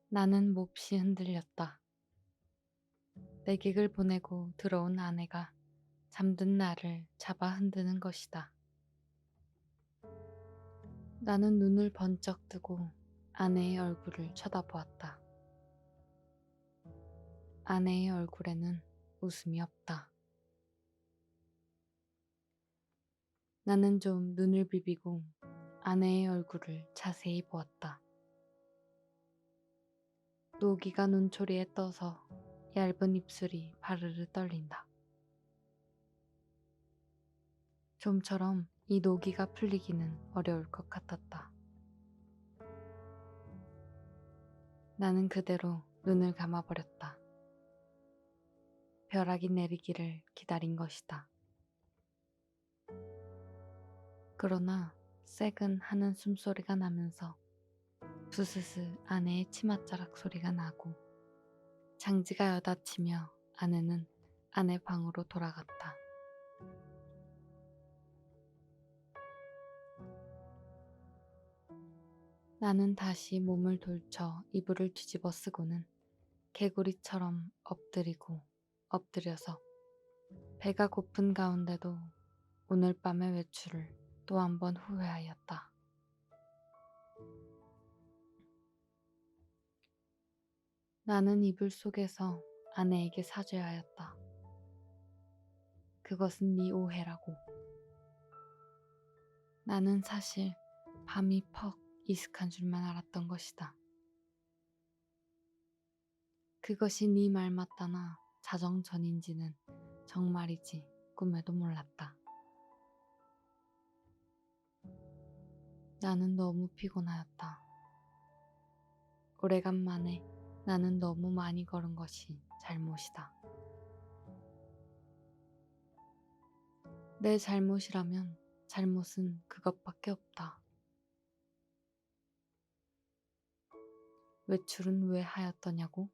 나는 몹시 흔들렸다. 내객을 보내고 들어온 아내가 잠든 나를 잡아 흔드는 것이다. 나는 눈을 번쩍 뜨고 아내의 얼굴을 쳐다보았다. 아내의 얼굴에는 웃음이 없다. 나는 좀 눈을 비비고 아내의 얼굴을 자세히 보았다. 노기가 눈초리에 떠서 얇은 입술이 바르르 떨린다. 좀처럼 이 노기가 풀리기는 어려울 것 같았다. 나는 그대로 눈을 감아버렸다. 벼락이 내리기를 기다린 것이다. 그러나 쌔근 하는 숨소리가 나면서 부스스 아내의 치맛자락 소리가 나고 장지가 여닫히며 아내는 아내 방으로 돌아갔다. 나는 다시 몸을 돌쳐 이불을 뒤집어 쓰고는 개구리처럼 엎드리고 엎드려서 배가 고픈 가운데도 오늘 밤의 외출을 또 한 번 후회하였다. 나는 이불 속에서 아내에게 사죄하였다. 그것은 네 오해라고. 나는 사실 밤이 퍽 이슥한 줄만 알았던 것이다. 그것이 네 말 맞다나 자정전인지는 정말이지 꿈에도 몰랐다. 나는 너무 피곤하였다. 오래간만에 나는 너무 많이 걸은 것이 잘못이다. 내 잘못이라면 잘못은 그것밖에 없다. 외출은 왜 하였더냐고?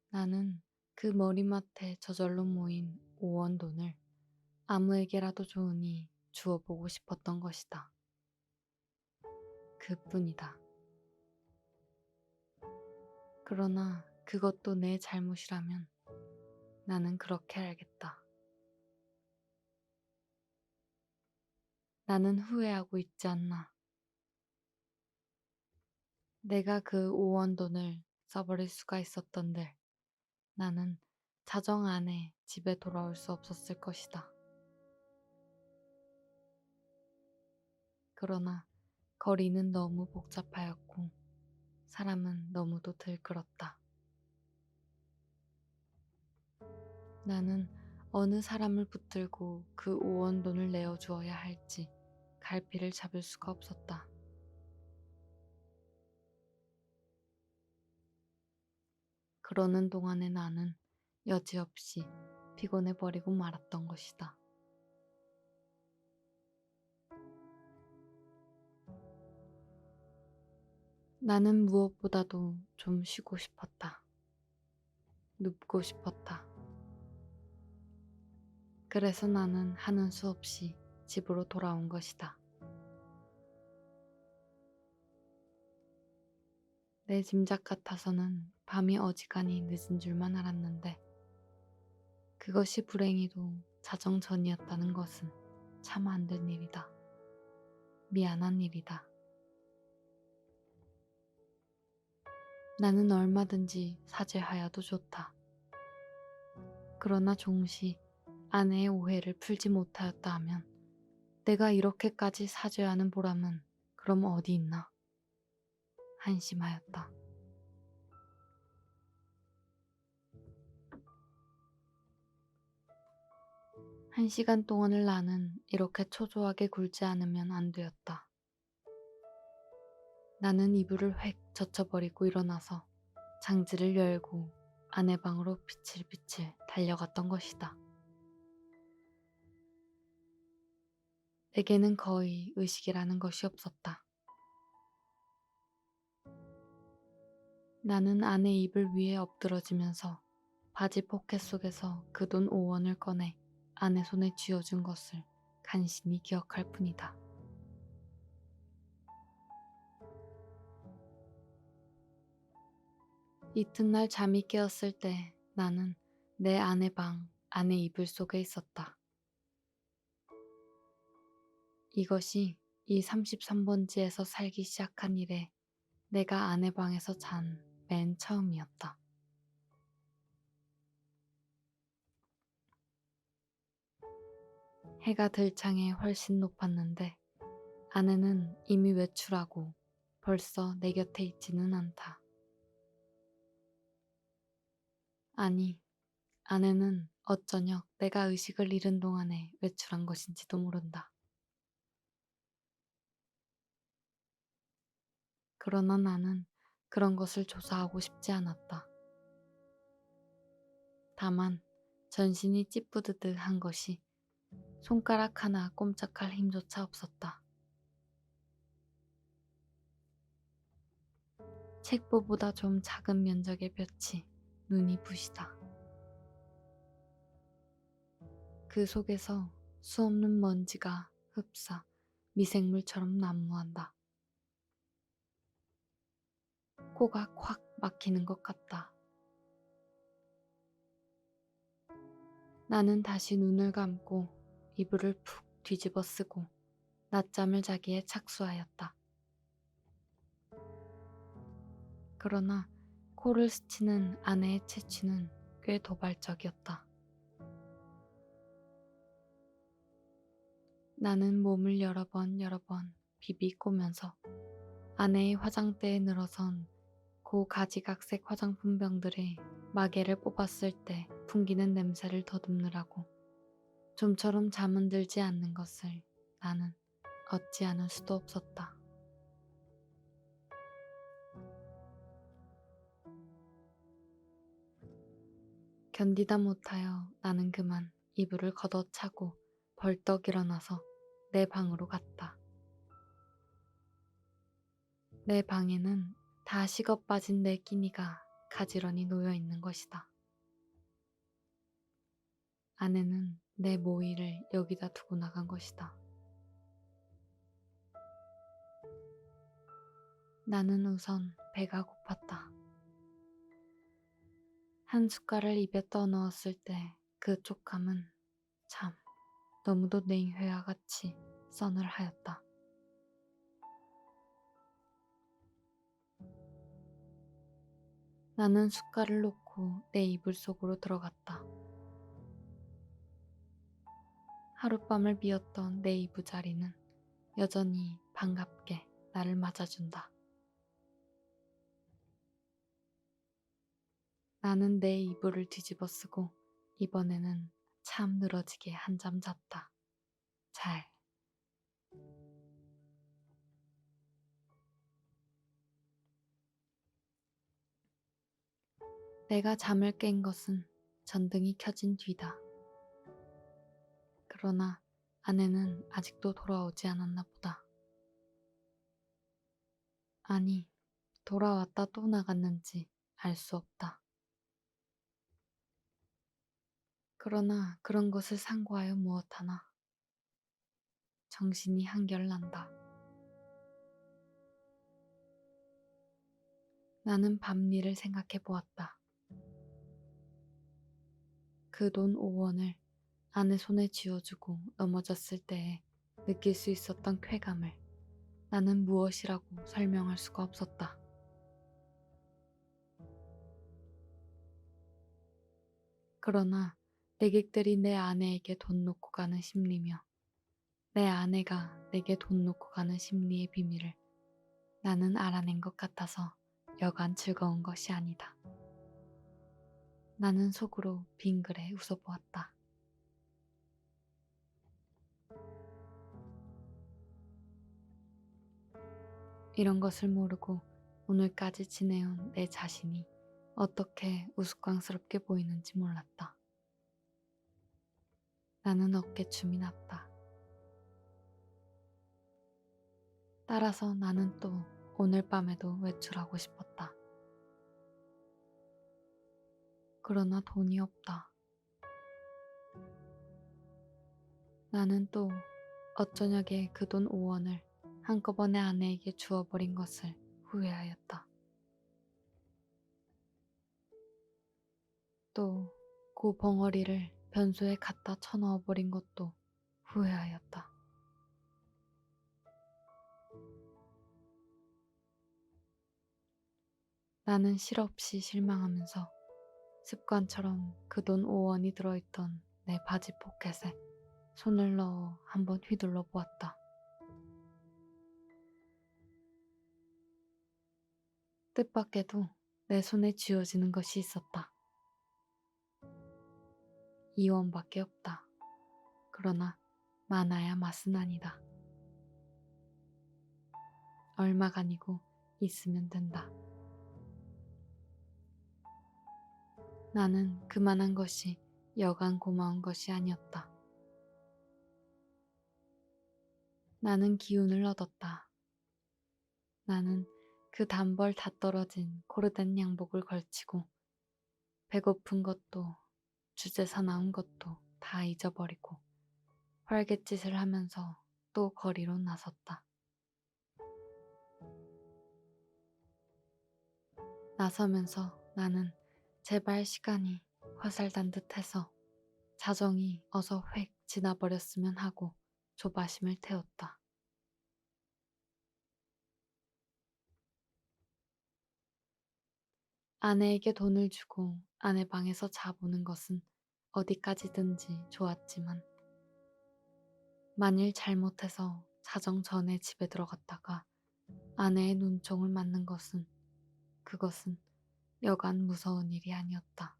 나는 그 머리맡에 저절로 모인 5원 돈을 아무에게라도 좋으니 주어보고 싶었던 것이다. 그뿐이다. 그러나 그것도 내 잘못이라면 나는 그렇게 알겠다. 나는 후회하고 있지 않나. 내가 그 5원 돈을 써버릴 수가 있었던들 나는 자정 안에 집에 돌아올 수 없었을 것이다. 그러나 거리는 너무 복잡하였고 사람은 너무도 들끓었다. 나는 어느 사람을 붙들고 그 5원 돈을 내어주어야 할지 갈피를 잡을 수가 없었다. 그러는 동안에 나는 여지없이 피곤해버리고 말았던 것이다. 나는 무엇보다도 좀 쉬고 싶었다. 눕고 싶었다. 그래서 나는 하는 수 없이 집으로 돌아온 것이다. 내 짐작 같아서는 밤이 어지간히 늦은 줄만 알았는데 그것이 불행히도 자정 전이었다는 것은 참 안 된 일이다. 미안한 일이다. 나는 얼마든지 사죄하여도 좋다. 그러나 종시 아내의 오해를 풀지 못하였다 하면 내가 이렇게까지 사죄하는 보람은 그럼 어디 있나? 한심하였다. 한 시간 동안을 나는 이렇게 초조하게 굴지 않으면 안 되었다. 나는 이불을 획 젖혀버리고 일어나서 장지를 열고 아내 방으로 비칠비칠 달려갔던 것이다. 내게는 거의 의식이라는 것이 없었다. 나는 아내 이불 위에 엎드러지면서 바지 포켓 속에서 그 돈 5원을 꺼내 아내 손에 쥐어준 것을 간신히 기억할 뿐이다. 이튿날 잠이 깨었을 때 나는 내 아내 방, 아내 이불 속에 있었다. 이것이 이 33번지에서 살기 시작한 이래 내가 아내 방에서 잔 맨 처음이었다. 해가 들창에 훨씬 높았는데 아내는 이미 외출하고 벌써 내 곁에 있지는 않다. 아니, 아내는 어쩌녁 내가 의식을 잃은 동안에 외출한 것인지도 모른다. 그러나 나는 그런 것을 조사하고 싶지 않았다. 다만 전신이 찌뿌드드한 것이 손가락 하나 꼼짝할 힘조차 없었다. 책보보다 좀 작은 면적의 볕이 눈이 부시다. 그 속에서 수없는 먼지가 흡사 미생물처럼 난무한다. 코가 콱 막히는 것 같다. 나는 다시 눈을 감고 이불을 푹 뒤집어 쓰고 낮잠을 자기에 착수하였다. 그러나 코를 스치는 아내의 채취는 꽤 도발적이었다. 나는 몸을 여러 번 비비꼬면서 아내의 화장대에 늘어선 고 가지각색 화장품병들의 마개를 뽑았을 때 풍기는 냄새를 더듬느라고 좀처럼 잠은 들지 않는 것을 나는 어찌 않을 수도 없었다. 견디다 못하여 나는 그만 이불을 걷어차고 벌떡 일어나서 내 방으로 갔다. 내 방에는 다 식어 빠진 내 끼니가 가지런히 놓여 있는 것이다. 아내는 내 모이를 여기다 두고 나간 것이다. 나는 우선 배가 고팠다. 한 숟갈을 입에 떠넣었을 때 그 촉감은 참 너무도 냉회와 같이 서늘하였다. 나는 숟갈을 놓고 내 이불 속으로 들어갔다. 하룻밤을 비었던 내 이부자리는 여전히 반갑게 나를 맞아준다. 나는 내 이불을 뒤집어 쓰고 이번에는 참 늘어지게 한잠 잤다. 잘. 내가 잠을 깬 것은 전등이 켜진 뒤다. 그러나 아내는 아직도 돌아오지 않았나 보다. 아니, 돌아왔다 또 나갔는지 알 수 없다. 그러나 그런 것을 상고하여 무엇하나. 정신이 한결 난다. 나는 밤일을 생각해 보았다. 그 돈 5원을 아내 손에 쥐어주고 넘어졌을 때에 느낄 수 있었던 쾌감을 나는 무엇이라고 설명할 수가 없었다. 그러나 내객들이 내 아내에게 돈 놓고 가는 심리며 내 아내가 내게 돈 놓고 가는 심리의 비밀을 나는 알아낸 것 같아서 여간 즐거운 것이 아니다. 나는 속으로 빙그레 웃어보았다. 이런 것을 모르고 오늘까지 지내온 내 자신이 어떻게 우스꽝스럽게 보이는지 몰랐다. 나는 어깨춤이 났다. 따라서 나는 또 오늘 밤에도 외출하고 싶었다. 그러나 돈이 없다. 나는 또 어쩌냐게 그 돈 5원을 한꺼번에 아내에게 주어버린 것을 후회하였다. 또 그 벙어리를 변소에 갖다 쳐넣어버린 것도 후회하였다. 나는 실없이 실망하면서 습관처럼 그 돈 5원이 들어있던 내 바지 포켓에 손을 넣어 한번 휘둘러 보았다. 뜻밖에도 내 손에 쥐어지는 것이 있었다. 2원밖에 없다. 그러나 많아야 맛은 아니다. 얼마가 아니고 있으면 된다. 나는 그만한 것이 여간 고마운 것이 아니었다. 나는 기운을 얻었다. 나는 그 단벌 다 떨어진 코르덴 양복을 걸치고 배고픈 것도 주제 사나운 것도 다 잊어버리고 활갯짓을 하면서 또 거리로 나섰다. 나서면서 나는 제발 시간이 화살단 듯해서 자정이 어서 획 지나버렸으면 하고 조바심을 태웠다. 아내에게 돈을 주고 아내 방에서 자보는 것은 어디까지든지 좋았지만 만일 잘못해서 자정 전에 집에 들어갔다가 아내의 눈총을 맞는 것은 그것은 여간 무서운 일이 아니었다.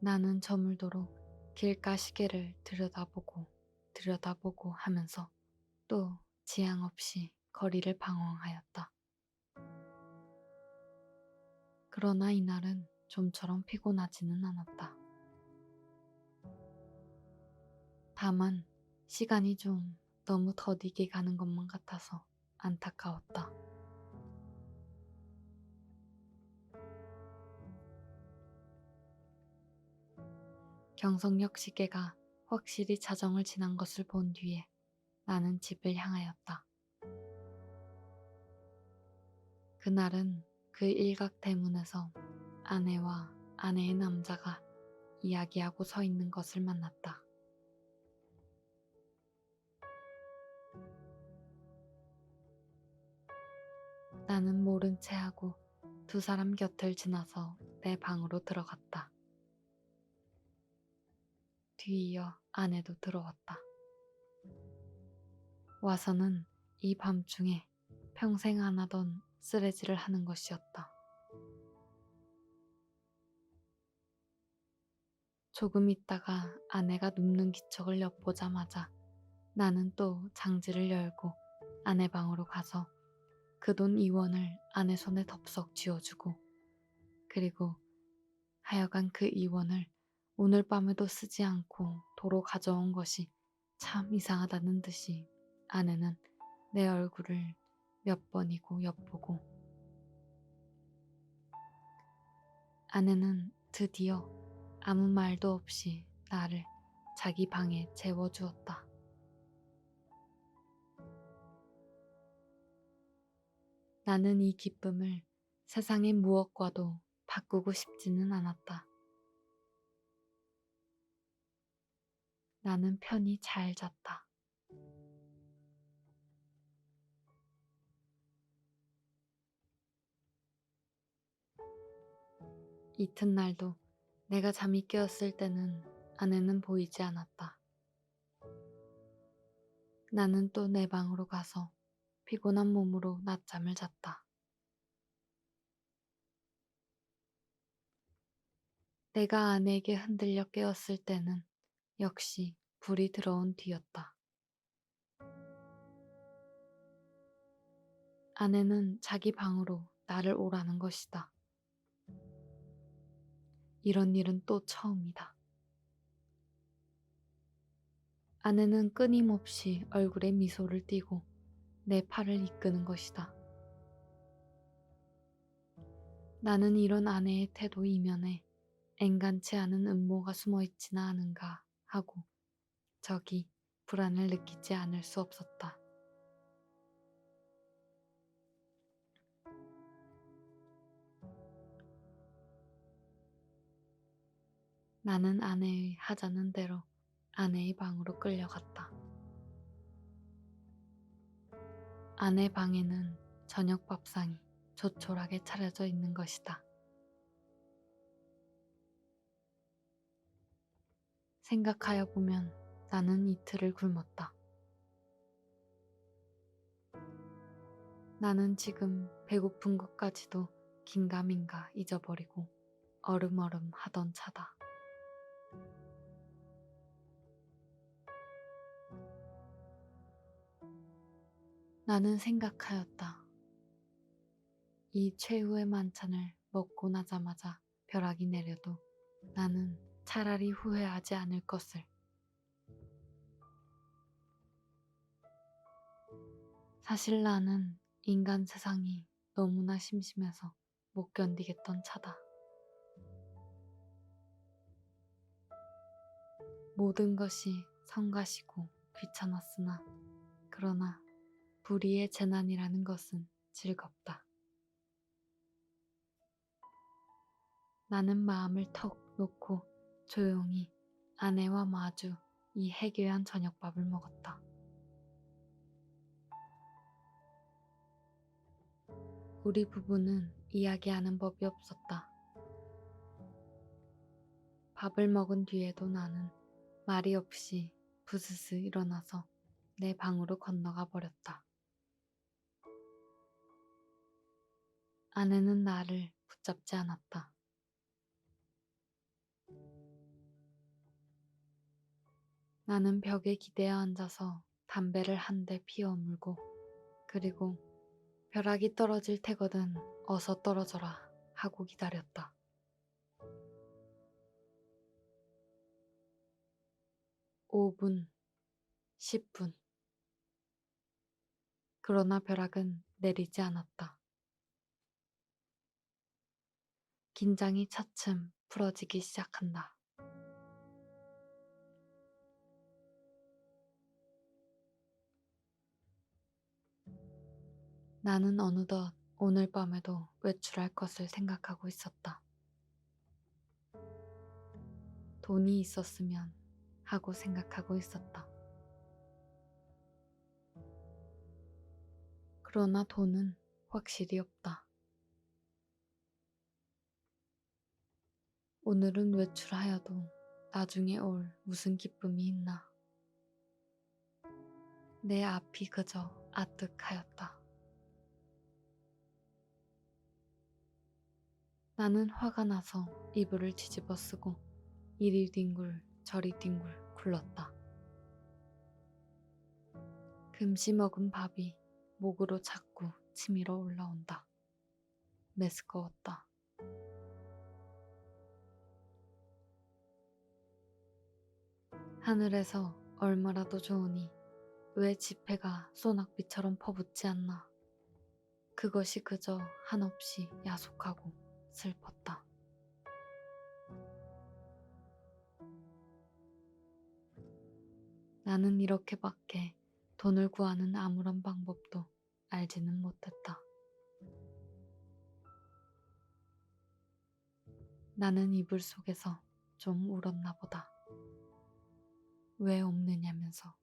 나는 저물도록 길가 시계를 들여다보고 하면서 또 지양 없이 거리를 방황하였다. 그러나 이날은 좀처럼 피곤하지는 않았다. 다만 시간이 좀 너무 더디게 가는 것만 같아서 안타까웠다. 경성역 시계가 확실히 자정을 지난 것을 본 뒤에 나는 집을 향하였다. 그날은 그 일각 대문에서 아내와 아내의 남자가 이야기하고 서 있는 것을 만났다. 나는 모른 채 하고 두 사람 곁을 지나서 내 방으로 들어갔다. 뒤이어 아내도 들어왔다. 와서는 이 밤중에 평생 안 하던 쓰레기를 하는 것이었다. 조금 있다가 아내가 눕는 기척을 엿보자마자 나는 또 장지를 열고 아내 방으로 가서 그 돈 2원을 아내 손에 덥석 쥐어주고 그리고 하여간 그 2원을 오늘 밤에도 쓰지 않고 도로 가져온 것이 참 이상하다는 듯이 아내는 내 얼굴을 몇 번이고 엿보고 아내는 드디어 아무 말도 없이 나를 자기 방에 재워주었다. 나는 이 기쁨을 세상의 무엇과도 바꾸고 싶지는 않았다. 나는 편히 잘 잤다. 이튿날도 내가 잠이 깨었을 때는 아내는 보이지 않았다. 나는 또 내 방으로 가서 피곤한 몸으로 낮잠을 잤다. 내가 아내에게 흔들려 깨었을 때는 역시 불이 들어온 뒤였다. 아내는 자기 방으로 나를 오라는 것이다. 이런 일은 또 처음이다. 아내는 끊임없이 얼굴에 미소를 띠고 내 팔을 이끄는 것이다. 나는 이런 아내의 태도 이면에 앵간치 않은 음모가 숨어있지는 않은가 하고 저기 불안을 느끼지 않을 수 없었다. 나는 아내의 하자는 대로 아내의 방으로 끌려갔다. 아내 방에는 저녁 밥상이 조촐하게 차려져 있는 것이다. 생각하여 보면 나는 이틀을 굶었다. 나는 지금 배고픈 것까지도 긴가민가 잊어버리고 얼음얼음 하던 차다. 나는 생각하였다. 이 최후의 만찬을 먹고 나자마자 벼락이 내려도 나는 차라리 후회하지 않을 것을. 사실 나는 인간 세상이 너무나 심심해서 못 견디겠던 차다. 모든 것이 성가시고 귀찮았으나 그러나 불의의 재난이라는 것은 즐겁다. 나는 마음을 턱 놓고 조용히 아내와 마주 이 해괴한 저녁밥을 먹었다. 우리 부부는 이야기하는 법이 없었다. 밥을 먹은 뒤에도 나는 말이 없이 부스스 일어나서 내 방으로 건너가 버렸다. 아내는 나를 붙잡지 않았다. 나는 벽에 기대어 앉아서 담배를 한 대 피워 물고 그리고 벼락이 떨어질 테거든 어서 떨어져라 하고 기다렸다. 5분, 10분. 그러나 벼락은 내리지 않았다. 긴장이 차츰 풀어지기 시작한다. 나는 어느덧 오늘 밤에도 외출할 것을 생각하고 있었다. 돈이 있었으면 하고 생각하고 있었다. 그러나 돈은 확실히 없다. 오늘은 외출하여도 나중에 올 무슨 기쁨이 있나. 내 앞이 그저 아뜩하였다. 나는 화가 나서 이불을 뒤집어 쓰고 이리 뒹굴 저리 뒹굴 굴렀다. 금시 먹은 밥이 목으로 자꾸 치밀어 올라온다. 메스꺼웠다. 하늘에서 얼마라도 좋으니 왜 지폐가 소낙비처럼 퍼붓지 않나. 그것이 그저 한없이 야속하고 슬펐다. 나는 이렇게밖에 돈을 구하는 아무런 방법도 알지는 못했다. 나는 이불 속에서 좀 울었나 보다. 왜 없느냐면서.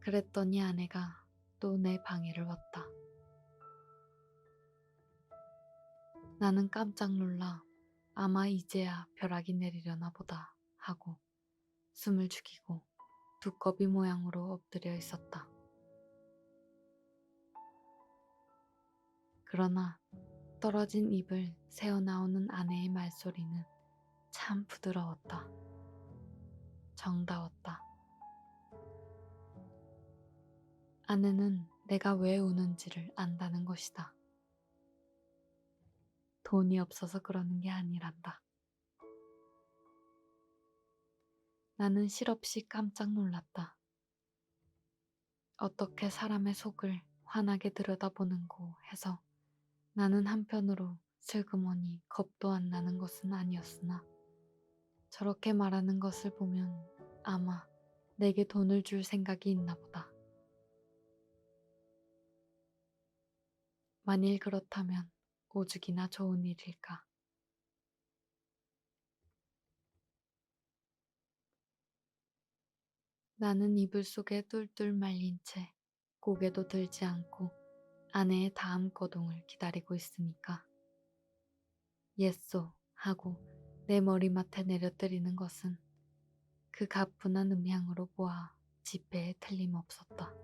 그랬더니 아내가 또 내 방해를 왔다. 나는 깜짝 놀라 아마 이제야 벼락이 내리려나 보다 하고 숨을 죽이고 두꺼비 모양으로 엎드려 있었다. 그러나 떨어진 입을 새어나오는 아내의 말소리는 참 부드러웠다. 정다웠다. 아내는 내가 왜 우는지를 안다는 것이다. 돈이 없어서 그러는 게 아니란다. 나는 실없이 깜짝 놀랐다. 어떻게 사람의 속을 환하게 들여다보는고 해서 나는 한편으로 슬그머니 겁도 안 나는 것은 아니었으나 저렇게 말하는 것을 보면 아마 내게 돈을 줄 생각이 있나 보다. 만일 그렇다면 오죽이나 좋은 일일까. 나는 이불 속에 뚫뚫 말린 채 고개도 들지 않고 아내의 다음 거동을 기다리고 있으니까 예쏘 하고 내 머리맡에 내려뜨리는 것은 그 가뿐한 음향으로 보아 지폐에 틀림없었다.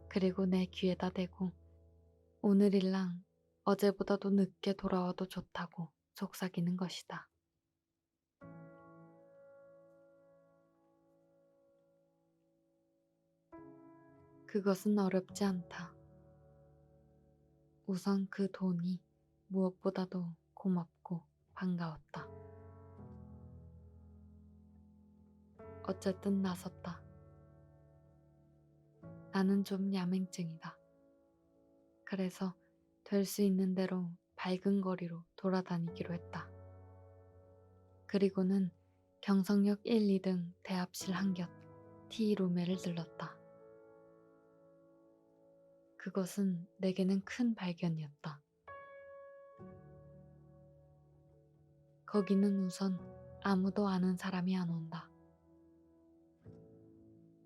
그리고 내 귀에다 대고 오늘일랑 어제보다도 늦게 돌아와도 좋다고 속삭이는 것이다. 그것은 어렵지 않다. 우선 그 돈이 무엇보다도 고맙고 반가웠다. 어쨌든 나섰다. 나는 좀 야맹증이다. 그래서 될 수 있는 대로 밝은 거리로 돌아다니기로 했다. 그리고는 경성역 1, 2등 대합실 한곁 티룸메를 들렀다. 그것은 내게는 큰 발견이었다. 거기는 우선 아무도 아는 사람이 안 온다.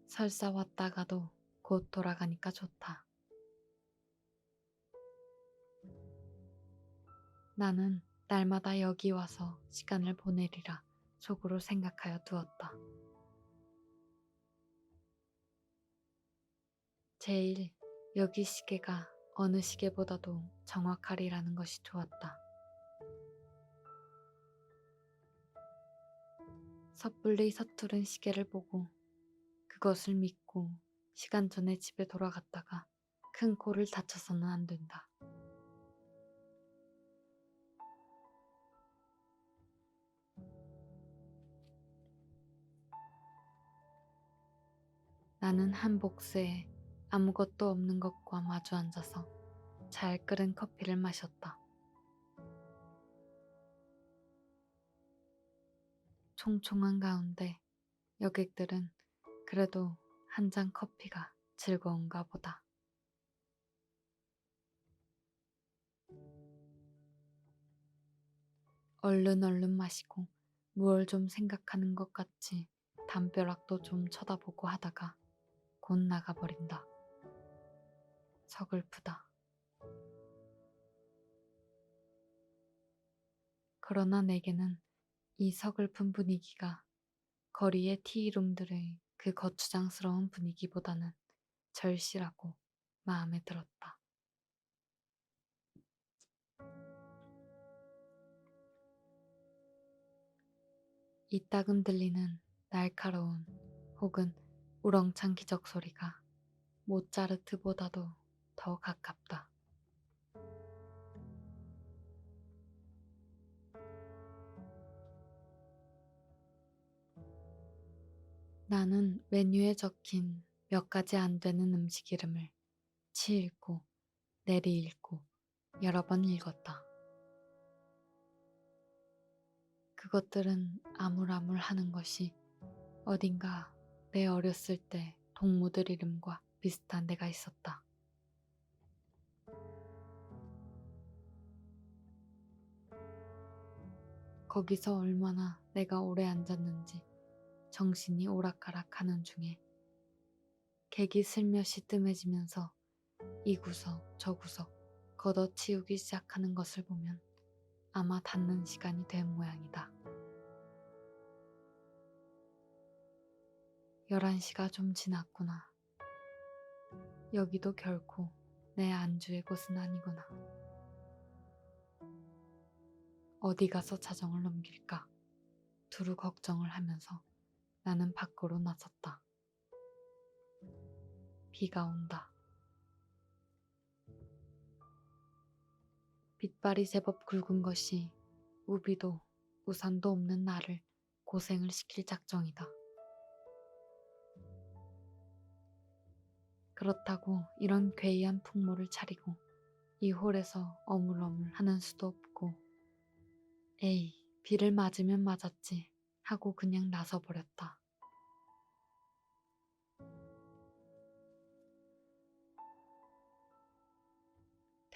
설사 왔다가도 곧 돌아가니까 좋다. 나는 날마다 여기 와서 시간을 보내리라 속으로 생각하여 두었다. 제일 여기 시계가 어느 시계보다도 정확하리라는 것이 좋았다. 섣불리 서투른 시계를 보고 그것을 믿고 시간 전에 집에 돌아갔다가 큰 코를 다쳐서는 안 된다. 나는 한 복스에 아무것도 없는 것과 마주 앉아서 잘 끓은 커피를 마셨다. 총총한 가운데 여객들은 그래도 한 잔 커피가 즐거운가 보다. 얼른 마시고 무얼 좀 생각하는 것 같이 담벼락도 좀 쳐다보고 하다가 곧 나가버린다. 서글프다. 그러나 내게는 이 서글픈 분위기가 거리의 티룸들의 그 거추장스러운 분위기보다는 절실하고 마음에 들었다. 이따금 들리는 날카로운 혹은 우렁찬 기적 소리가 모차르트보다도 더 가깝다. 나는 메뉴에 적힌 몇 가지 안 되는 음식 이름을 치 읽고 내리 읽고 여러 번 읽었다. 그것들은 아물아물 하는 것이 어딘가 내 어렸을 때 동무들 이름과 비슷한 데가 있었다. 거기서 얼마나 내가 오래 앉았는지 정신이 오락가락 하는 중에 객이 슬며시 뜸해지면서 이 구석 저 구석 걷어치우기 시작하는 것을 보면 아마 닫는 시간이 된 모양이다. 11시가 좀 지났구나. 여기도 결코 내 안주의 곳은 아니구나. 어디 가서 자정을 넘길까? 두루 걱정을 하면서 나는 밖으로 나섰다. 비가 온다. 빛발이 제법 굵은 것이 우비도 우산도 없는 나를 고생을 시킬 작정이다. 그렇다고 이런 괴이한 풍모를 차리고 이 홀에서 어물어물 하는 수도 없고 에이 비를 맞으면 맞았지 하고 그냥 나서버렸다.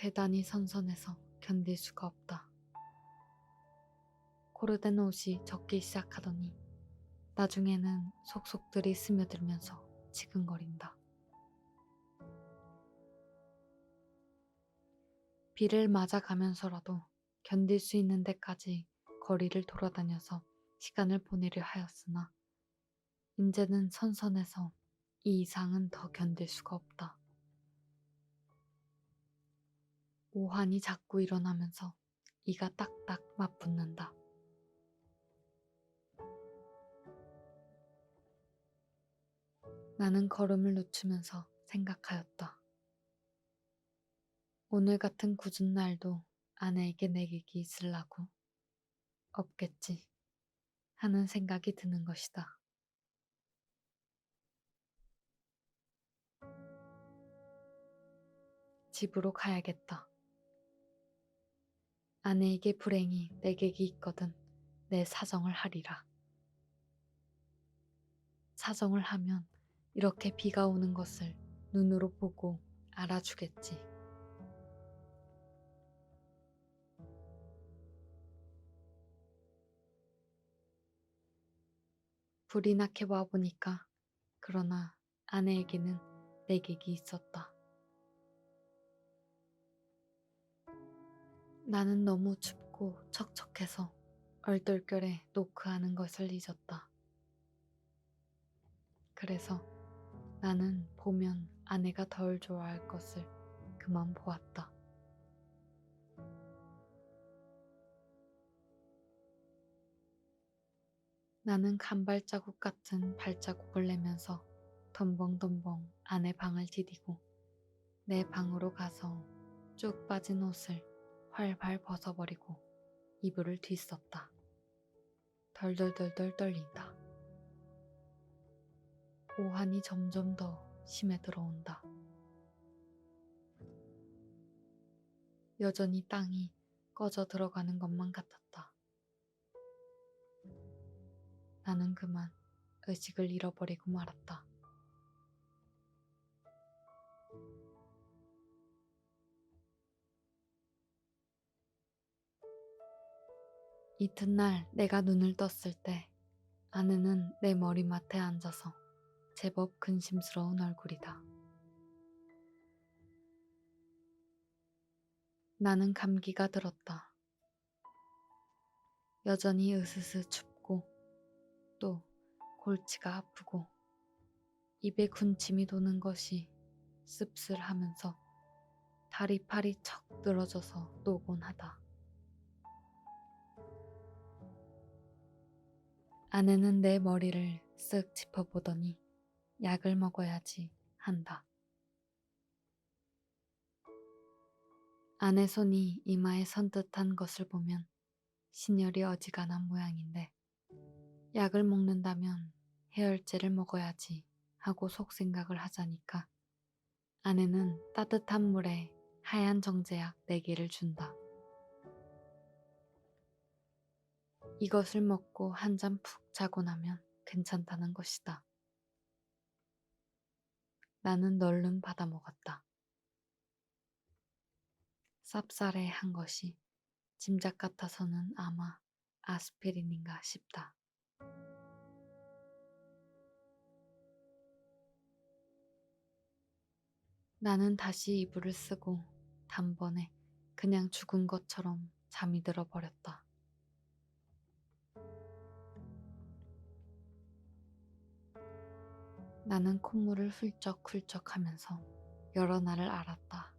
대단히 선선해서 견딜 수가 없다. 코르덴 옷이 젖기 시작하더니 나중에는 속속들이 스며들면서 지근거린다. 비를 맞아가면서라도 견딜 수 있는 데까지 거리를 돌아다녀서 시간을 보내려 하였으나 이제는 선선해서 이 이상은 더 견딜 수가 없다. 오한이 자꾸 일어나면서 이가 딱딱 맞붙는다. 나는 걸음을 늦추면서 생각하였다. 오늘 같은 굳은 날도 아내에게 내객이 있으려고? 없겠지 하는 생각이 드는 것이다. 집으로 가야겠다. 아내에게 불행히 내객이 있거든 내 사정을 하리라. 사정을 하면 이렇게 비가 오는 것을 눈으로 보고 알아주겠지. 불이 나게 와보니까 그러나 아내에게는 내객이 있었다. 나는 너무 춥고 척척해서 얼떨결에 노크하는 것을 잊었다. 그래서 나는 보면 아내가 덜 좋아할 것을 그만 보았다. 나는 간발자국 같은 발자국을 내면서 덤벙덤벙 아내 방을 디디고 내 방으로 가서 쭉 빠진 옷을 활발 벗어버리고 이불을 뒤썼다. 덜덜덜덜 떨린다. 오한이 점점 더 심해 들어온다. 여전히 땅이 꺼져 들어가는 것만 같았다. 나는 그만 의식을 잃어버리고 말았다. 이튿날 내가 눈을 떴을 때 아내는 내 머리맡에 앉아서 제법 근심스러운 얼굴이다. 나는 감기가 들었다. 여전히 으스스 춥고 또 골치가 아프고 입에 군침이 도는 것이 씁쓸하면서 다리팔이 척 늘어져서 노곤하다. 아내는 내 머리를 쓱 짚어보더니 약을 먹어야지 한다. 아내 손이 이마에 선뜻한 것을 보면 신혈이 어지간한 모양인데 약을 먹는다면 해열제를 먹어야지 하고 속생각을 하자니까 아내는 따뜻한 물에 하얀 정제약 4개를 준다. 이것을 먹고 한 잠 푹 자고 나면 괜찮다는 것이다. 나는 널름 받아 먹었다. 쌉싸래한 것이 짐작 같아서는 아마 아스피린인가 싶다. 나는 다시 이불을 쓰고 단번에 그냥 죽은 것처럼 잠이 들어 버렸다. 나는 콧물을 훌쩍훌쩍 하면서 여러 날을 앓았다.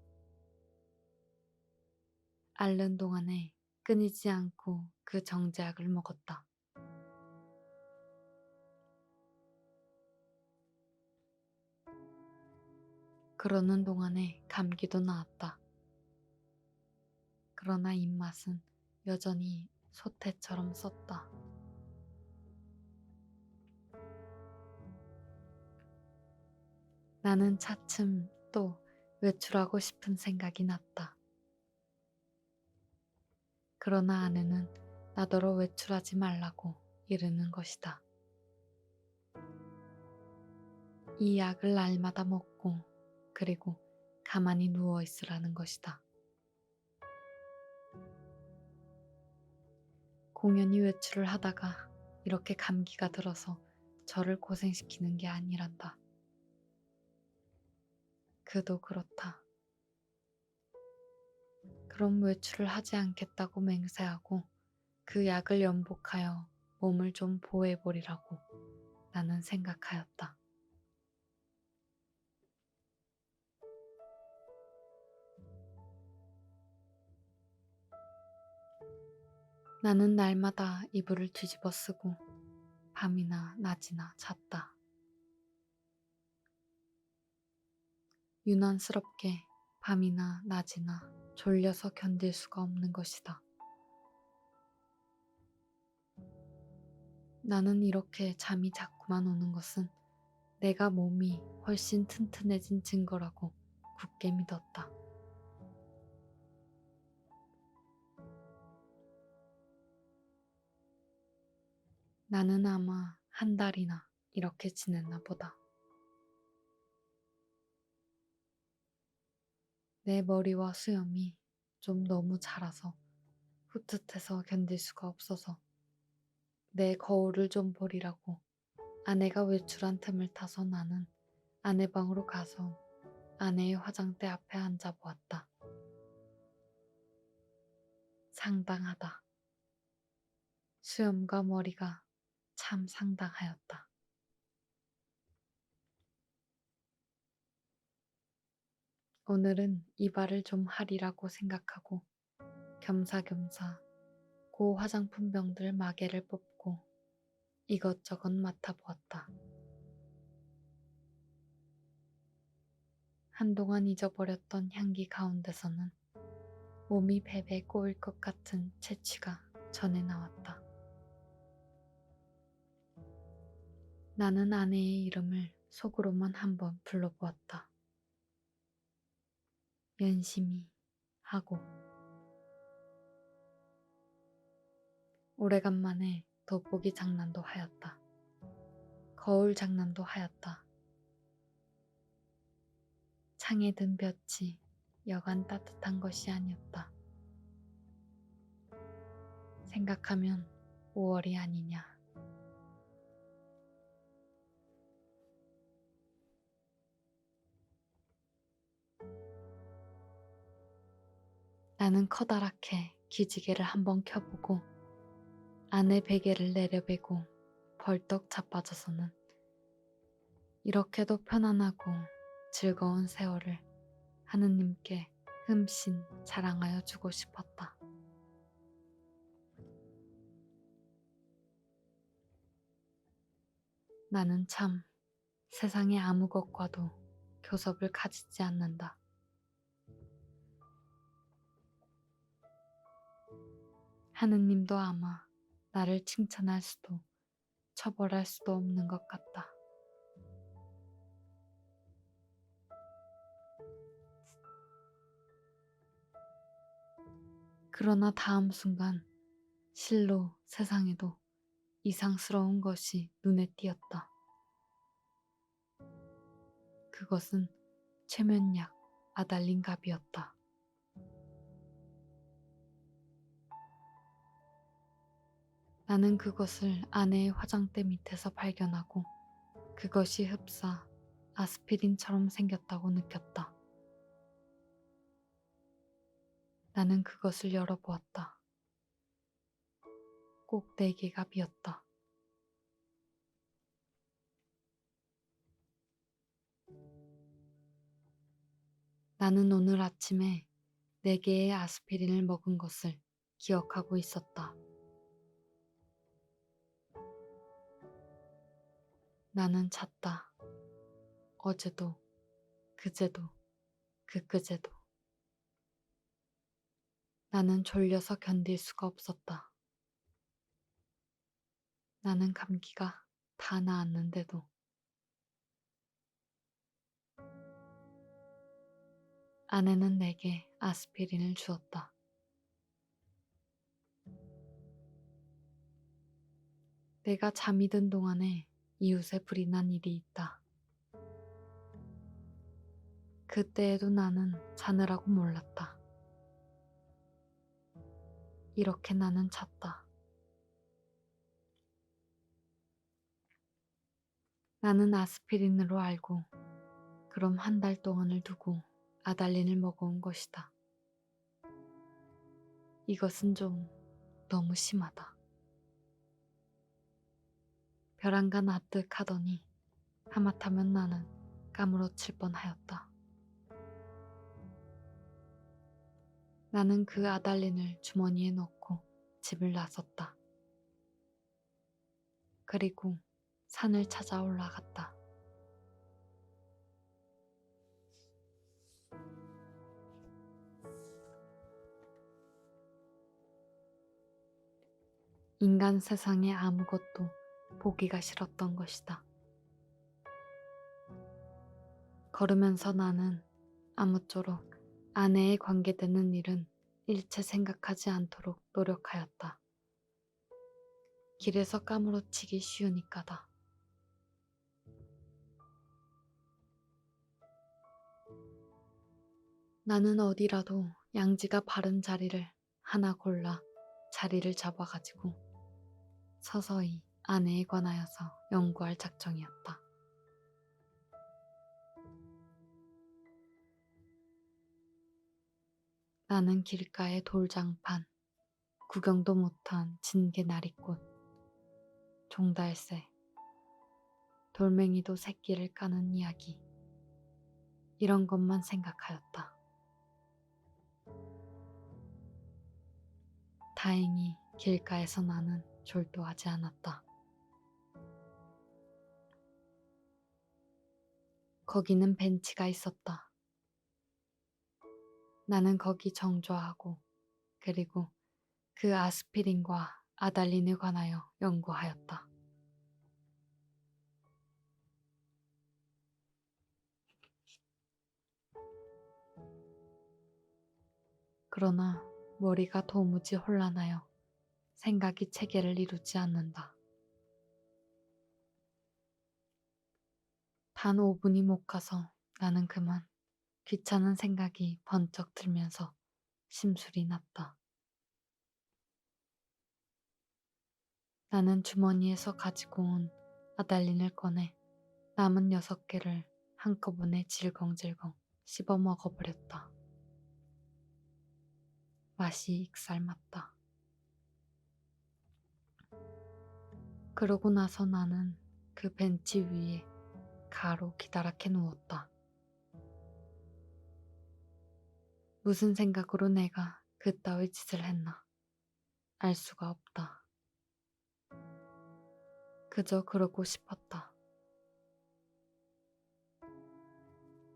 앓는 동안에 끊이지 않고 그 정제약을 먹었다. 그러는 동안에 감기도 나았다. 그러나 입맛은 여전히 소태처럼 썼다. 나는 차츰 또 외출하고 싶은 생각이 났다. 그러나 아내는 나더러 외출하지 말라고 이르는 것이다. 이 약을 날마다 먹고 그리고 가만히 누워 있으라는 것이다. 공연히 외출을 하다가 이렇게 감기가 들어서 저를 고생시키는 게 아니란다. 그도 그렇다. 그럼 외출을 하지 않겠다고 맹세하고 그 약을 연복하여 몸을 좀 보호해보리라고 나는 생각하였다. 나는 날마다 이불을 뒤집어 쓰고 밤이나 낮이나 잤다. 유난스럽게 밤이나 낮이나 졸려서 견딜 수가 없는 것이다. 나는 이렇게 잠이 자꾸만 오는 것은 내가 몸이 훨씬 튼튼해진 증거라고 굳게 믿었다. 나는 아마 한 달이나 이렇게 지냈나 보다. 내 머리와 수염이 좀 너무 자라서 후뜻해서 견딜 수가 없어서 내 거울을 좀 보리라고 아내가 외출한 틈을 타서 나는 아내 방으로 가서 아내의 화장대 앞에 앉아 보았다. 상당하다. 수염과 머리가 참 상당하였다. 오늘은 이발을 좀 하리라고 생각하고 겸사겸사 고 화장품 병들 마개를 뽑고 이것저것 맡아보았다. 한동안 잊어버렸던 향기 가운데서는 몸이 베베 꼬일 것 같은 채취가 전해 나왔다. 나는 아내의 이름을 속으로만 한번 불러보았다. 연심이 하고 오래간만에 돋보기 장난도 하였다. 거울 장난도 하였다. 창에 든 볕이 여간 따뜻한 것이 아니었다. 생각하면 5월이 아니냐. 나는 커다랗게 기지개를 한번 켜보고 아내 베개를 내려베고 벌떡 자빠져서는 이렇게도 편안하고 즐거운 세월을 하느님께 흠씬 자랑하여 주고 싶었다. 나는 참 세상의 아무 것과도 교섭을 가지지 않는다. 하느님도 아마 나를 칭찬할 수도 처벌할 수도 없는 것 같다. 그러나 다음 순간 실로 세상에도 이상스러운 것이 눈에 띄었다. 그것은 최면약 아달린갑이었다. 나는 그것을 아내의 화장대 밑에서 발견하고 그것이 흡사 아스피린처럼 생겼다고 느꼈다. 나는 그것을 열어보았다. 꼭 4개가 비었다. 나는 오늘 아침에 4개의 아스피린을 먹은 것을 기억하고 있었다. 나는 잤다. 어제도, 그제도, 그그제도. 나는 졸려서 견딜 수가 없었다. 나는 감기가 다 나았는데도. 아내는 내게 아스피린을 주었다. 내가 잠이 든 동안에 이웃에 불이 난 일이 있다. 그때에도 나는 자느라고 몰랐다. 이렇게 나는 찼다. 나는 아스피린으로 알고 그럼 한 달 동안을 두고 아달린을 먹어온 것이다. 이것은 좀 너무 심하다. 벼랑간 납득하더니 하마터면 나는 까무러칠 뻔하였다. 나는 그 아달린을 주머니에 넣고 집을 나섰다. 그리고 산을 찾아 올라갔다. 인간 세상에 아무것도 보기가 싫었던 것이다. 걸으면서 나는 아무쪼록 아내에 관계되는 일은 일체 생각하지 않도록 노력하였다. 길에서 까무러치기 쉬우니까다. 나는 어디라도 양지가 바른 자리를 하나 골라 자리를 잡아가지고 서서히 아내에 관하여서 연구할 작정이었다. 나는 길가의 돌장판, 구경도 못한 진개나리꽃, 종달새, 돌멩이도 새끼를 까는 이야기, 이런 것만 생각하였다. 다행히 길가에서 나는 졸도하지 않았다. 거기는 벤치가 있었다. 나는 거기 정조하고 그리고 그 아스피린과 아달린에 관하여 연구하였다. 그러나 머리가 도무지 혼란하여 생각이 체계를 이루지 않는다. 단 5분이 못 가서 나는 그만 귀찮은 생각이 번쩍 들면서 심술이 났다. 나는 주머니에서 가지고 온 아달린을 꺼내 남은 6개를 한꺼번에 질겅질겅 씹어 먹어버렸다. 맛이 익살맞다. 그러고 나서 나는 그 벤치 위에 가로 기다랗게 누웠다. 무슨 생각으로 내가 그따위 짓을 했나? 알 수가 없다. 그저 그러고 싶었다.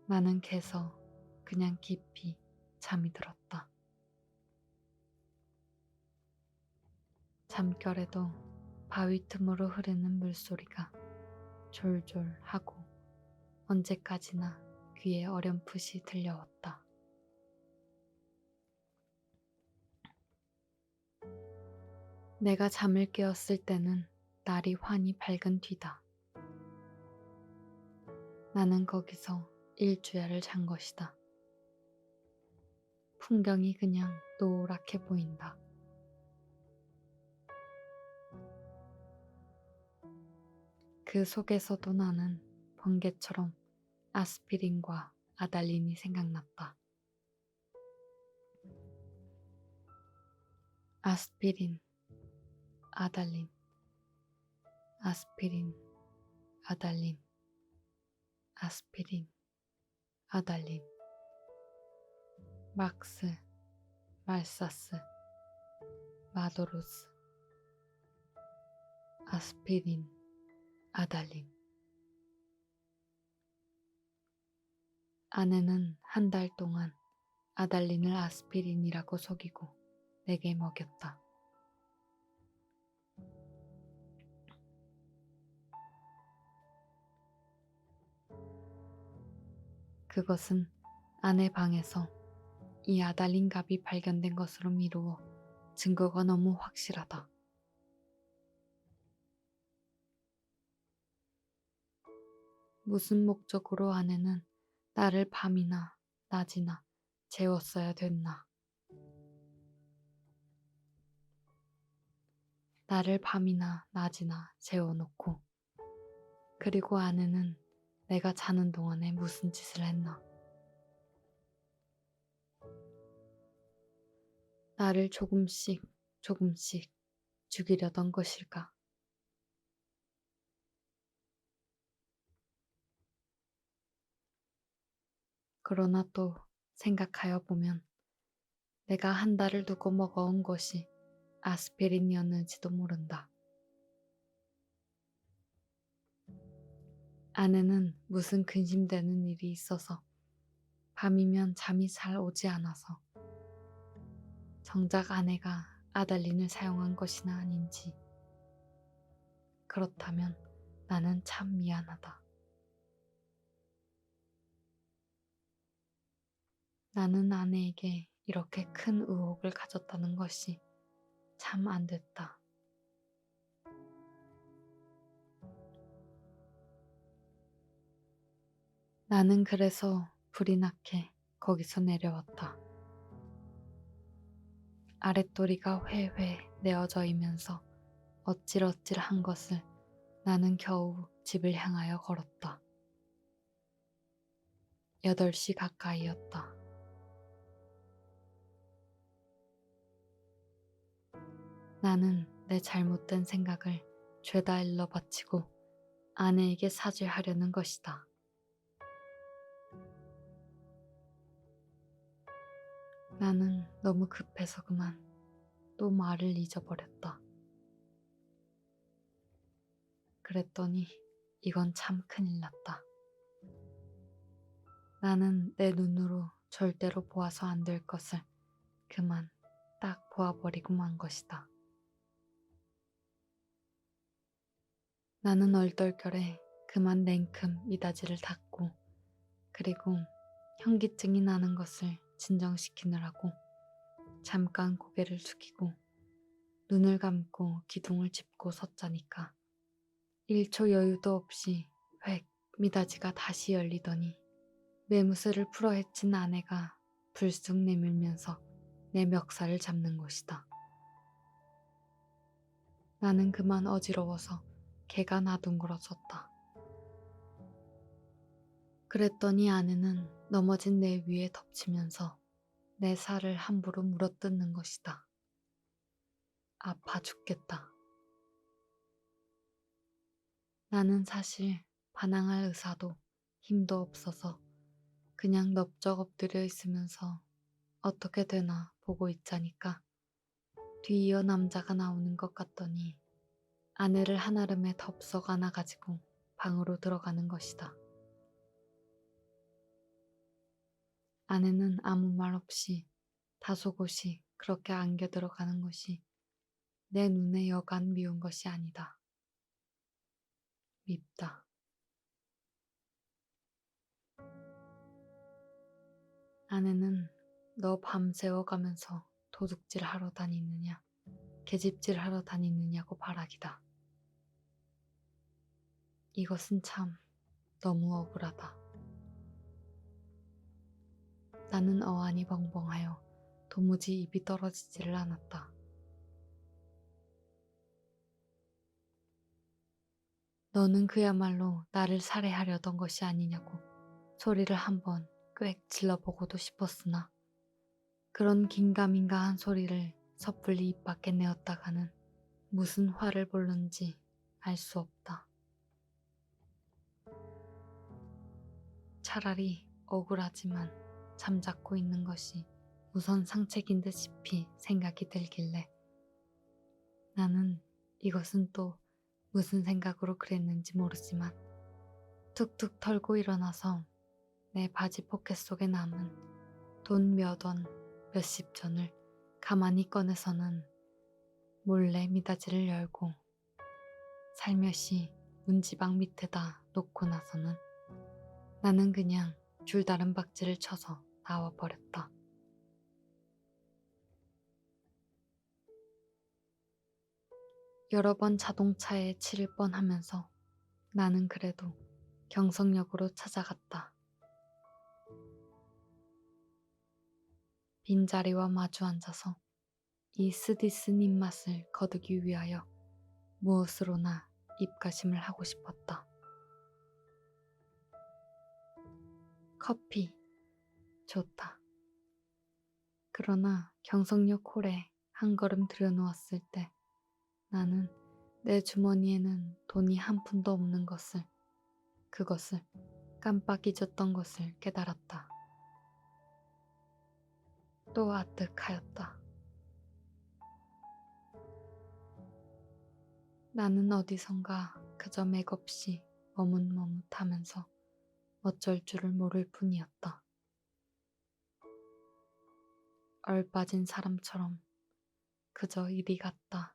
나는 개서 그냥 깊이 잠이 들었다. 잠결에도 바위 틈으로 흐르는 물소리가 졸졸 하고 언제까지나 귀에 어렴풋이 들려왔다. 내가 잠을 깨었을 때는 날이 환히 밝은 뒤다. 나는 거기서 일주야를 잔 것이다. 풍경이 그냥 노랗게 보인다. 그 속에서도 나는 번개처럼 아스피린과 아달린이 생각났다. 아스피린, 아달린, 아스피린, 아달린, 아스피린, 아달린, 막스, 말사스, 마도로스, 아스피린, 아달린. 아내는 한 달 동안 아달린을 아스피린이라고 속이고 내게 먹였다. 그것은 아내 방에서 이 아달린 갑이 발견된 것으로 미루어 증거가 너무 확실하다. 무슨 목적으로 아내는 나를 밤이나 낮이나 재웠어야 됐나. 나를 밤이나 낮이나 재워놓고, 그리고 아내는 내가 자는 동안에 무슨 짓을 했나. 나를 조금씩 조금씩 죽이려던 것일까. 그러나 또 생각하여 보면 내가 한 달을 두고 먹어온 것이 아스피린이었는지도 모른다. 아내는 무슨 근심되는 일이 있어서 밤이면 잠이 잘 오지 않아서 정작 아내가 아달린을 사용한 것이나 아닌지. 그렇다면 나는 참 미안하다. 나는 아내에게 이렇게 큰 의혹을 가졌다는 것이 참 안 됐다. 나는 그래서 불이 나게 거기서 내려왔다. 아랫도리가 회회 내어져이면서 어찔어찔한 것을 나는 겨우 집을 향하여 걸었다. 8시 가까이였다. 나는 내 잘못된 생각을 죄다 일러 바치고 아내에게 사죄하려는 것이다. 나는 너무 급해서 그만 또 말을 잊어버렸다. 그랬더니 이건 참 큰일 났다. 나는 내 눈으로 절대로 보아서 안 될 것을 그만 딱 보아버리고 만 것이다. 나는 얼떨결에 그만 냉큼 미닫이를 닫고, 그리고 현기증이 나는 것을 진정시키느라고 잠깐 고개를 숙이고 눈을 감고 기둥을 짚고 섰자니까 1초 여유도 없이 획 미닫이가 다시 열리더니 매무새를 풀어 헤친 아내가 불쑥 내밀면서 내 멱살을 잡는 것이다. 나는 그만 어지러워서 개가 나둥그러졌다. 그랬더니 아내는 넘어진 내 위에 덮치면서 내 살을 함부로 물어뜯는 것이다. 아파 죽겠다. 나는 사실 반항할 의사도 힘도 없어서 그냥 넙적 엎드려 있으면서 어떻게 되나 보고 있자니까 뒤이어 남자가 나오는 것 같더니 아내를 한아름에 덥석 안아가지고 방으로 들어가는 것이다. 아내는 아무 말 없이 다소곳이 그렇게 안겨 들어가는 것이 내 눈에 여간 미운 것이 아니다. 밉다. 아내는 너 밤새워 가면서 도둑질 하러 다니느냐, 계집질 하러 다니느냐고 바라기다. 이것은 참 너무 억울하다. 나는 어안이 벙벙하여 도무지 입이 떨어지지를 않았다. 너는 그야말로 나를 살해하려던 것이 아니냐고 소리를 한번 꽥 질러보고도 싶었으나 그런 긴가민가한 소리를 섣불리 입 밖에 내었다가는 무슨 화를 볼는지 알 수 없다. 차라리 억울하지만 잠자코 있는 것이 우선 상책인 듯 싶이 생각이 들길래 나는 이것은 또 무슨 생각으로 그랬는지 모르지만 툭툭 털고 일어나서 내 바지 포켓 속에 남은 돈 몇 원, 몇십 전을 가만히 꺼내서는 몰래 미닫이를 열고 살며시 문지방 밑에다 놓고 나서는 나는 그냥 줄다른 박질을 쳐서 나와버렸다. 여러 번 자동차에 치를 뻔하면서 나는 그래도 경성역으로 찾아갔다. 빈자리와 마주 앉아서 이 쓰디쓴 입맛을 거두기 위하여 무엇으로나 입가심을 하고 싶었다. 커피, 좋다. 그러나 경성역 홀에 한 걸음 들여놓았을 때 나는 내 주머니에는 돈이 한 푼도 없는 것을, 그것을 깜빡 잊었던 것을 깨달았다. 또 아득하였다. 나는 어디선가 그저 맥없이 머뭇머뭇하면서 어쩔 줄을 모를 뿐이었다. 얼빠진 사람처럼 그저 이리 갔다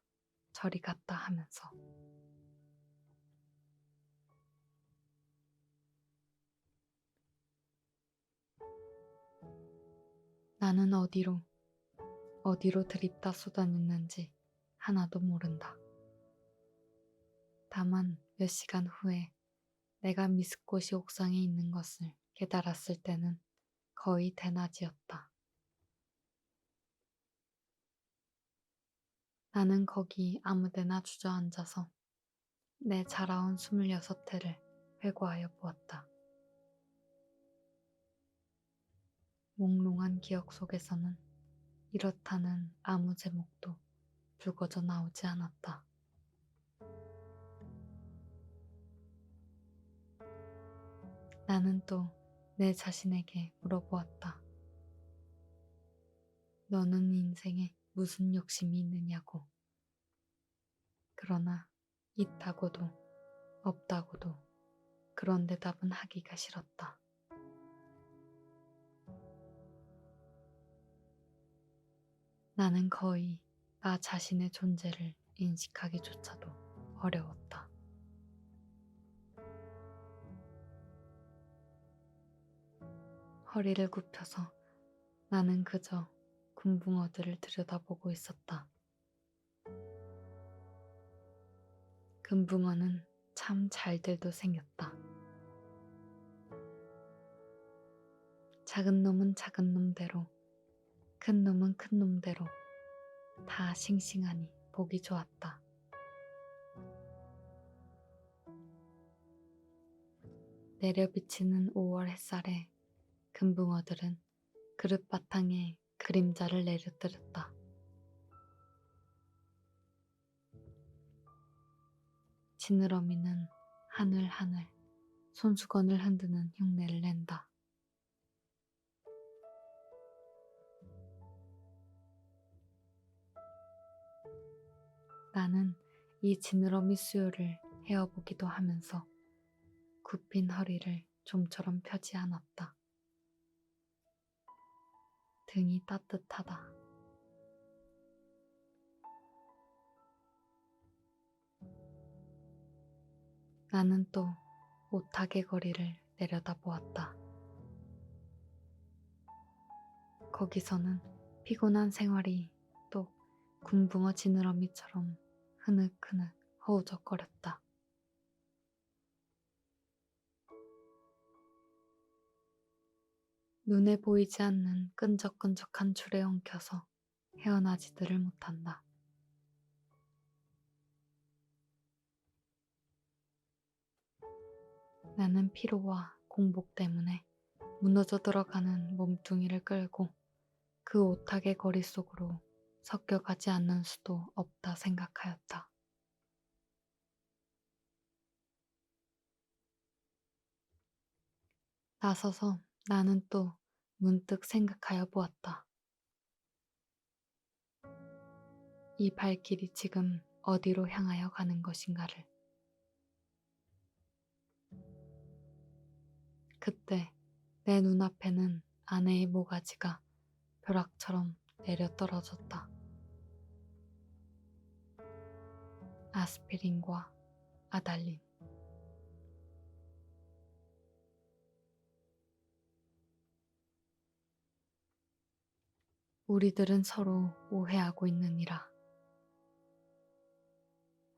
저리 갔다 하면서. 나는 어디로 들이다 쏟아냈는지 하나도 모른다. 다만 몇 시간 후에 내가 미스코시 옥상에 있는 것을 깨달았을 때는 거의 대낮이었다. 나는 거기 아무데나 주저앉아서 내 자라온 26해를 회고하여 보았다. 몽롱한 기억 속에서는 이렇다는 아무 제목도 불거져 나오지 않았다. 나는 또 내 자신에게 물어보았다. 너는 인생에 무슨 욕심이 있느냐고. 그러나 있다고도 없다고도 그런 대답은 하기가 싫었다. 나는 거의 나 자신의 존재를 인식하기조차도 어려웠다. 허리를 굽혀서 나는 그저 금붕어들을 들여다보고 있었다. 금붕어는 참 잘들도 생겼다. 작은 놈은 작은 놈대로, 큰 놈은 큰 놈대로 다 싱싱하니 보기 좋았다. 내려비치는 5월 햇살에 금붕어들은 그릇바탕에 그림자를 내려뜨렸다. 지느러미는 하늘하늘 손수건을 흔드는 흉내를 낸다. 나는 이 지느러미 수요를 헤어보기도 하면서 굽힌 허리를 좀처럼 펴지 않았다. 등이 따뜻하다. 나는 또 오타개 거리를 내려다보았다. 거기서는 피곤한 생활이 또 군붕어 지느러미처럼 흐느흐느 허우적거렸다. 눈에 보이지 않는 끈적끈적한 줄에 엉켜서 헤어나지들을 못한다. 나는 피로와 공복 때문에 무너져 들어가는 몸뚱이를 끌고 그 오타개 거리 속으로 섞여가지 않는 수도 없다 생각하였다. 나서서 나는 또 문득 생각하여 보았다. 이 발길이 지금 어디로 향하여 가는 것인가를. 그때 내 눈앞에는 아내의 모가지가 벼락처럼 내려 떨어졌다. 아스피린과 아달린. 우리들은 서로 오해하고 있느니라.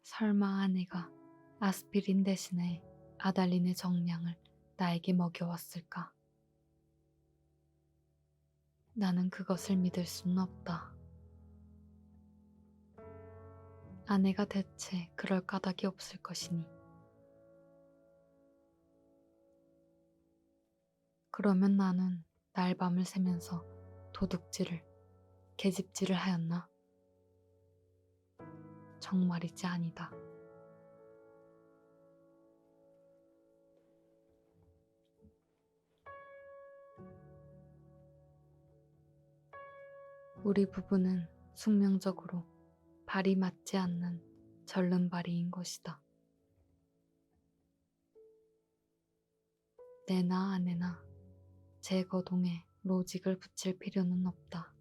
설마 아내가 아스피린 대신에 아달린의 정량을 나에게 먹여왔을까? 나는 그것을 믿을 수는 없다. 아내가 대체 그럴 까닭이 없을 것이니. 그러면 나는 날밤을 새면서 도둑질을, 계집질을 하였나? 정말이지 아니다. 우리 부부는 숙명적으로 발이 맞지 않는 절름발이인 것이다. 내나 아내나 제 거동에 로직을 붙일 필요는 없다.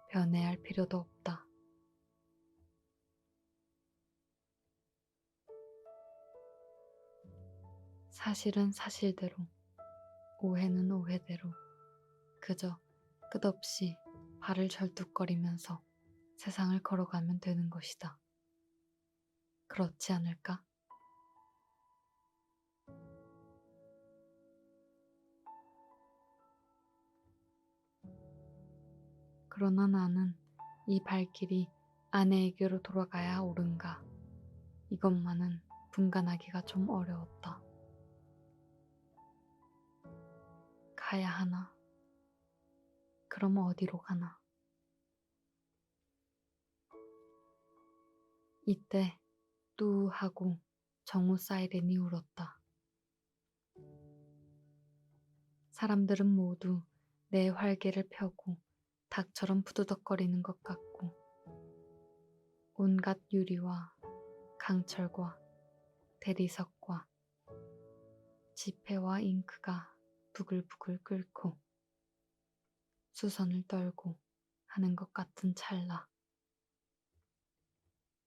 변해할 필요도 없다. 사실은 사실대로, 오해는 오해대로 그저 끝없이 발을 절뚝거리면서 세상을 걸어가면 되는 것이다. 그렇지 않을까? 그러나 나는 이 발길이 아내에게로 돌아가야 옳은가? 이것만은 분간하기가 좀 어려웠다. 가야 하나? 그럼 어디로 가나? 이때 뚜 하고 정오 사이렌이 울었다. 사람들은 모두 내 활개를 펴고 닭처럼 푸드덕거리는 것 같고 온갖 유리와 강철과 대리석과 지폐와 잉크가 부글부글 끓고 수선을 떨고 하는 것 같은 찰나.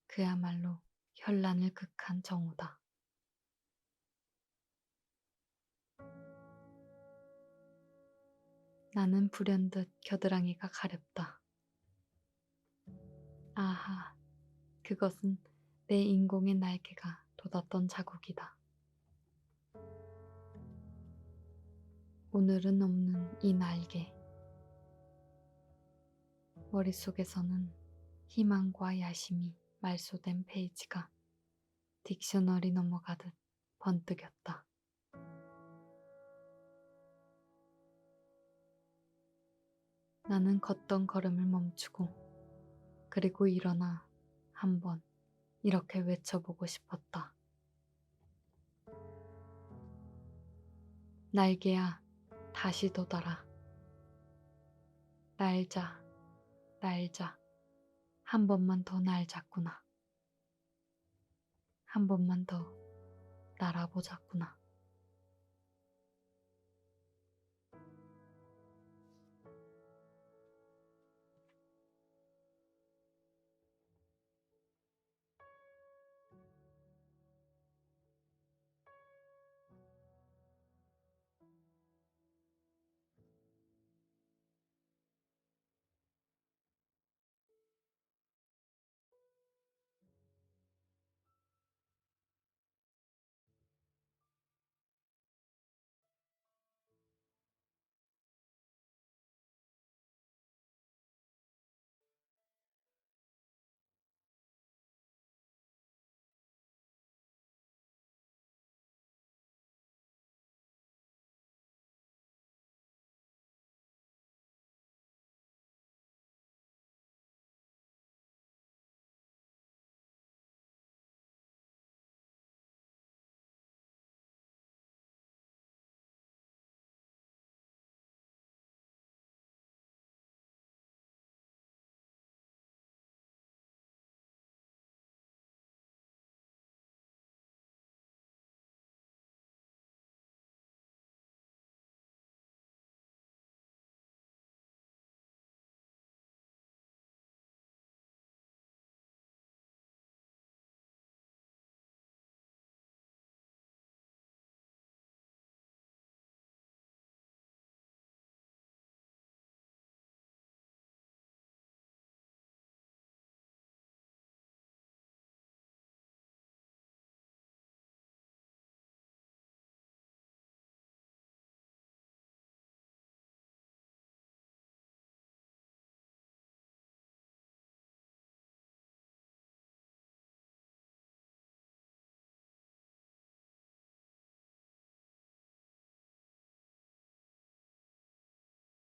그야말로 현란을 극한 정오다. 나는 불현듯 겨드랑이가 가렵다. 아하, 그것은 내 인공의 날개가 돋았던 자국이다. 오늘은 없는 이 날개. 머릿속에서는 희망과 야심이 말소된 페이지가 딕셔너리 넘어가듯 번뜩였다. 나는 걷던 걸음을 멈추고 그리고 일어나 한번 이렇게 외쳐보고 싶었다. 날개야, 다시 돋아라. 날자, 날자. 한 번만 더 날 잡구나. 한 번만 더 날아보자꾸나.